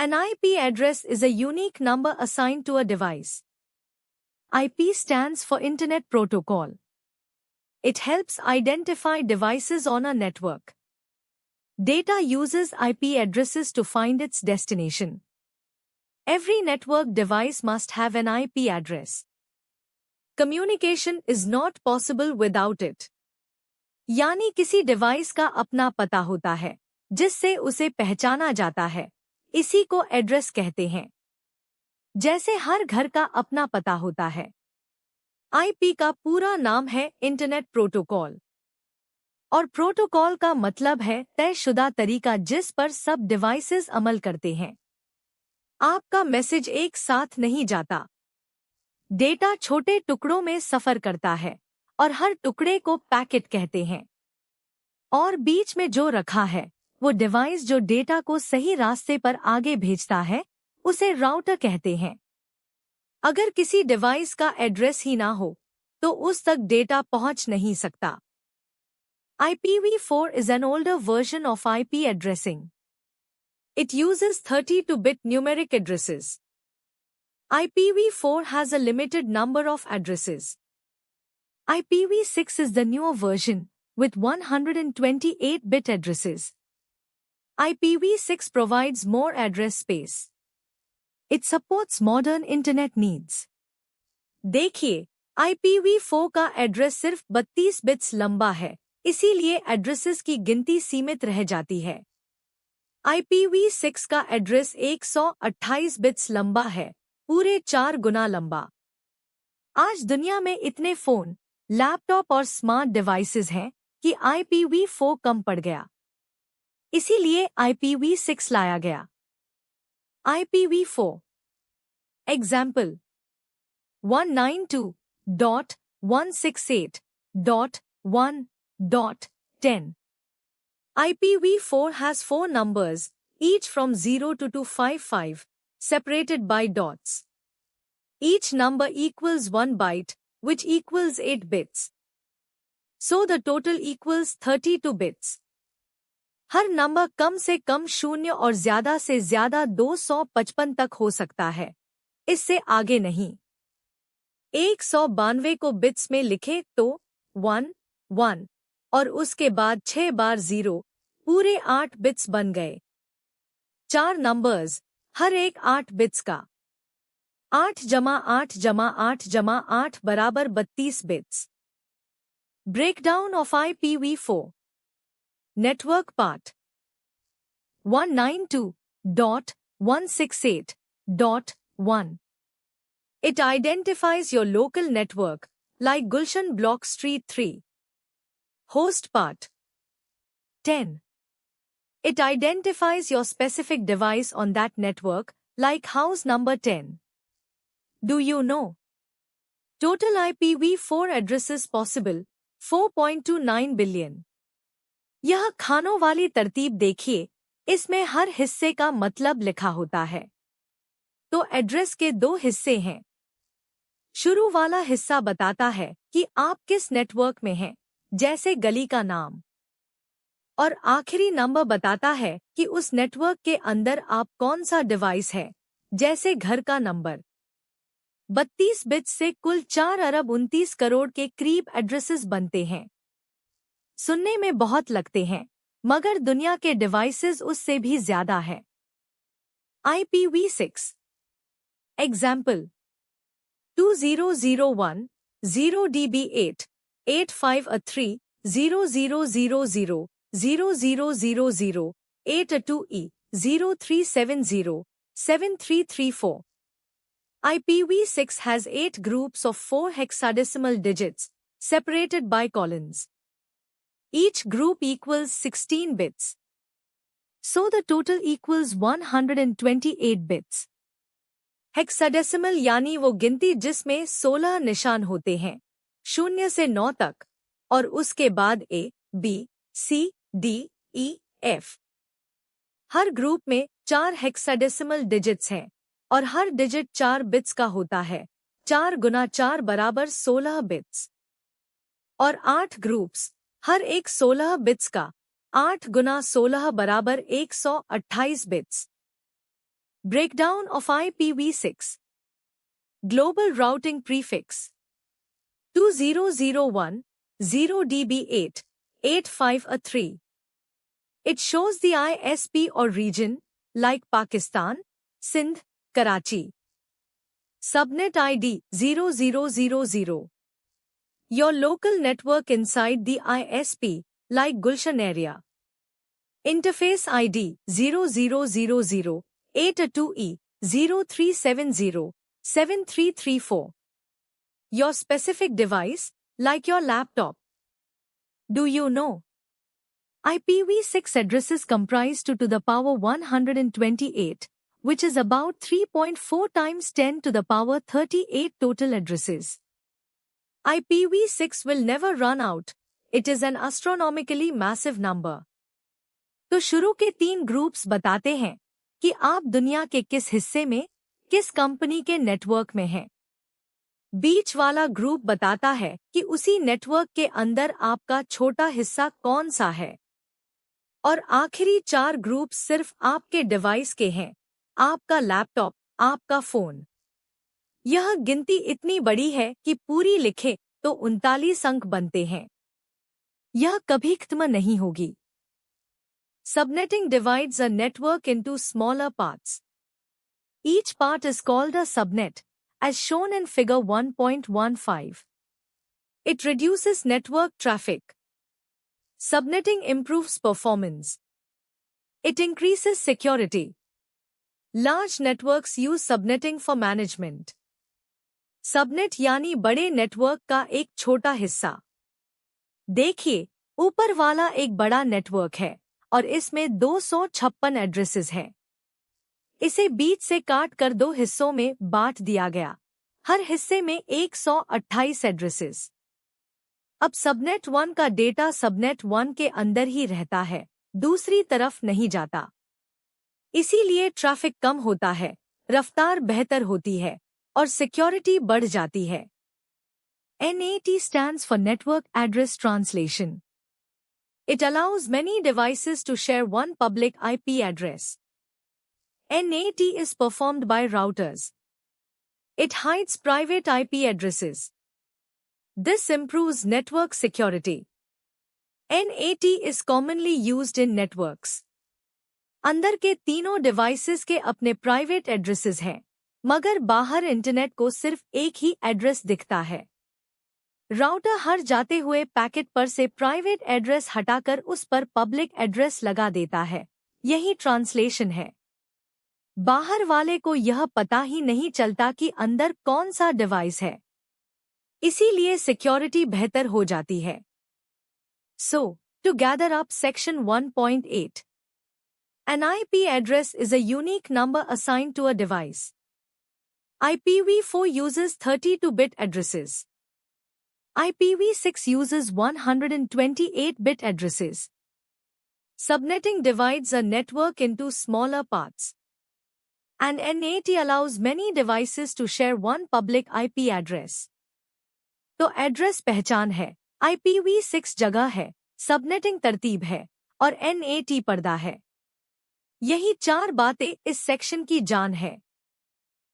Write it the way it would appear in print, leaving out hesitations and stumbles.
An IP address is a unique number assigned to a device. IP stands for Internet Protocol. It helps identify devices on a network. Data uses IP addresses to find its destination. Every network device must have an IP address. Communication is not possible without it. यानी किसी device का अपना पता होता है, जिससे उसे पहचाना जाता है. इसी को एड्रेस कहते हैं. जैसे हर घर का अपना पता होता है. आईपी का पूरा नाम है इंटरनेट प्रोटोकॉल. और प्रोटोकॉल का मतलब है तयशुदा तरीका जिस पर सब डिवाइसेस अमल करते हैं. आपका मैसेज एक साथ नहीं जाता. डेटा छोटे टुकड़ों में सफर करता है और हर टुकड़े को पैकेट कहते हैं. और बीच में जो रखा है वो डिवाइस जो डेटा को सही रास्ते पर आगे भेजता है, उसे राउटर कहते हैं. अगर किसी डिवाइस का एड्रेस ही ना हो तो उस तक डेटा पहुंच नहीं सकता. IPv4 is an older version of IP addressing. It uses 32-bit numeric addresses. IPv4 has a limited number of addresses. IPv6 is the newer version with 128-bit addresses. IPv6 provides more address space. It supports modern internet needs. देखिए, IPv4 का address सिर्फ 32 bits लंबा है, इसीलिए addresses की गिनती सीमित रह जाती है. IPv6 का एड्रेस 128 बिट्स लंबा है, पूरे 4 गुना लंबा. आज दुनिया में इतने फोन, लैपटॉप और स्मार्ट डिवाइसेस हैं कि IPv4 कम पड़ गया. इसीलिए IPv6 लाया गया. IPv4 example 192.168.1.10. IPv4 has 4 numbers, each from 0 to 255, separated by dots. Each number equals 1 byte, which equals 8 bits. So the total equals 32 bits. Her number कम से कम शून्य और ज्यादा से ज्यादा 255 तक हो सकता है, इससे आगे नहीं. 192 को बिट्स में लिखे तो 1, 1 और उसके बाद 6 बार 0, पूरे 8 बिट्स बन गए. 4 नंबर्स, हर एक 8 बिट्स का. 8 जमा 8 जमा 8 जमा 8 बराबर 32 bits. Breakdown of IPv4. Network part 192.168.1. It identifies your local network, like Gulshan Block Street 3. Host part 10. It identifies your specific device on that network, like house number 10. Do you know? Total IPv4 addresses possible, 4.29 billion. यह खानों वाली तरतीब देखिए, इसमें हर हिस्से का मतलब लिखा होता है. तो एड्रेस के 2 हिस्से हैं. शुरू वाला हिस्सा बताता है कि आप किस नेटवर्क में हैं, जैसे गली का नाम. और आखिरी नंबर बताता है कि उस नेटवर्क के अंदर आप कौन सा डिवाइस है, जैसे घर का नंबर. 32 बिट्स से कुल 4 अरब 29 करोड़ के करीब एड्रेसेस बनते हैं. सुनने में बहुत लगते हैं, मगर दुनिया के डिवाइसेस उससे भी ज्यादा है. IPv6 example 2001.0db8 853 0000 0000 82E 0370 7334. IPv6 has 8 groups of 4 hexadecimal digits, separated by colons. Each group equals 16 bits. So the total equals 128 bits. Hexadecimal यानी वो गिनती जिसमें 16 निशान होते हैं, 0 से 9 तक, और उसके बाद A, B, C, D, E, F. Her group में 4 हेक्साडेसिमल डिजिट्स हैं, और हर डिजिट 4 बिट्स का होता है. 4 गुना 4 बराबर 16 बिट्स. और 8 ग्रुप्स, हर एक 16 बिट्स का. 8 गुना 16 बराबर 128 bits. Breakdown of IPv6. Global routing prefix 2001 0DB8 85A3. It shows the ISP or region, like Pakistan, Sindh, Karachi. Subnet ID 0000. Your local network inside the ISP, like Gulshan area. Interface ID 0000 8A2E 0370 7334. Your specific device, like your laptop. Do you know? IPv6 addresses comprise 2 to the power 128, which is about 3.4 times 10 to the power 38 total addresses. IPv6 will never run out. It is an astronomically massive number. तो शुरू के 3 groups बताते हैं कि आप दुनिया के किस हिस्से में, किस कंपनी के नेटवर्क में हैं। बीच वाला ग्रुप बताता है कि उसी नेटवर्क के अंदर आपका छोटा हिस्सा कौन सा है। और आखिरी 4 ग्रुप सिर्फ आपके डिवाइस के हैं, आपका लैपटॉप, आपका फोन। यह गिनती इतनी बड़ी है कि पूरी लिखे तो 39 अंक बनते हैं। यह कभी खत्म नहीं होगी। Subnetting divides a network into smaller parts. Each part is called a subnet, as shown in figure 1.15. It reduces network traffic. Subnetting improves performance. It increases security. Large networks use subnetting for management. Subnet यानी बड़े network का एक छोटा हिस्सा। देखिए, ऊपर वाला एक बड़ा नेटवर्क है और इसमें 256 एड्रेसेस हैं। इसे बीच से काट कर 2 हिस्सों में बांट दिया गया, हर हिस्से में 128 एड्रेसेस। अब सबनेट 1 का डेटा सबनेट 1 के अंदर ही रहता है, दूसरी तरफ नहीं जाता। इसीलिए ट्रैफिक कम होता है, रफ्तार बेहतर होती है और सिक्योरिटी बढ़ जाती है। NAT stands for Network Address Translation. It allows many devices to share one public IP address. NAT is performed by routers. It hides private IP addresses. This improves network security. NAT is commonly used in networks. अंदर के तीनों devices के अपने private addresses हैं, मगर बाहर internet को सिर्फ एक ही एड्रेस दिखता है। राउटर हर जाते हुए पैकेट पर से प्राइवेट एड्रेस हटाकर उस पर पब्लिक एड्रेस लगा देता है। यही ट्रांसलेशन है। बाहर वाले को यह पता ही नहीं चलता कि अंदर कौन सा डिवाइस है। इसीलिए सिक्योरिटी बेहतर हो जाती है। So, to gather up section 1.8. An IP address is a unique number assigned to a device. IPv4 uses 32-bit addresses. IPv6 uses 128-bit addresses. Subnetting divides a network into smaller parts. And NAT allows many devices to share one public IP address. तो address पहचान है, IPv6 जगह है, subnetting तरतीब है और NAT पर्दा है। यही 4 बातें इस सेक्शन की जान है।